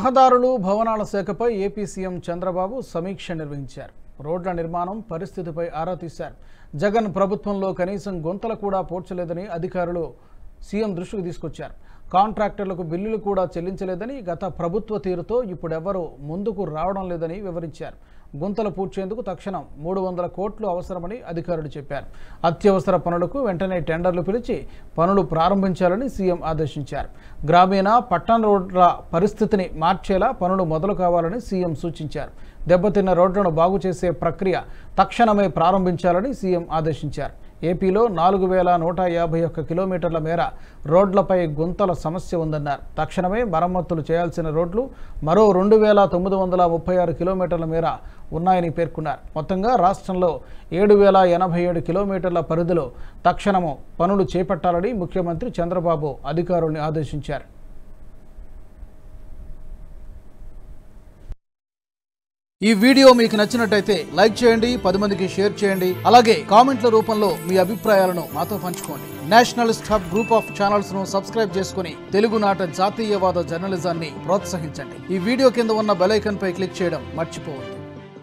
రహదారులు భవనాల శాఖపై AP CM Chandrababu సమీక్ష నిర్వహించారు. రోడ్ల నిర్మాణం పరిస్థితిపై ఆరా తీశారు. జగన్ ప్రభుత్వంలో కనీసం గుంతలు కూడా పూడ్చలేదని అధికారులు సీఎం దృష్టికి తీసుకొచ్చారు. కాంట్రాక్టర్లకు బిల్లులు కూడా చెల్లించలేదని, గత ప్రభుత్వ తీరుతో ఇప్పుడెవరూ ముందుకు రావడం లేదని వివరించారు. గుంతలు పూడ్చేందుకు తక్షణం 300 కోట్లు అవసరమని అధికారులు చెప్పారు. అత్యవసర పనులకు వెంటనే టెండర్లు పిలిచి పనులు ప్రారంభించాలని సీఎం ఆదేశించారు. గ్రామీణ పట్టణ రోడ్ల పరిస్థితిని మార్చేలా పనులు మొదలు కావాలని సీఎం సూచించారు. దెబ్బతిన్న రోడ్లను బాగు చేసే ప్రక్రియ తక్షణమే ప్రారంభించాలని సీఎం ఆదేశించారు. ఏపీలో 4151 కిలోమీటర్ల మేర రోడ్లపై గుంతల సమస్య ఉందన్నారు. తక్షణమే మరమ్మతులు చేయాల్సిన రోడ్లు మరో 2936 కిలోమీటర్ల మేర ఉన్నాయని పేర్కొన్నారు. మొత్తంగా రాష్ట్రంలో 7087 కిలోమీటర్ల పరిధిలో తక్షణము పనులు చేపట్టాలని ముఖ్యమంత్రి చంద్రబాబు అధికారుల్ని ఆదేశించారు. ఈ వీడియో మీకు నచ్చినట్టయితే లైక్ చేయండి, 10 మందికి షేర్ చేయండి. అలాగే కామెంట్ల రూపంలో మీ అభిప్రాయాలను మాతో పంచుకోండి. Nationalist hub group of channels ను సబ్స్క్రైబ్ చేసుకుని తెలుగునాట జాతీయవాద జర్నలిజాన్ని ప్రోత్సహించండి. ఈ వీడియో కింద ఉన్న బెల్ ఐకాన్ పై క్లిక్ చేయడం మర్చిపోవద్దు.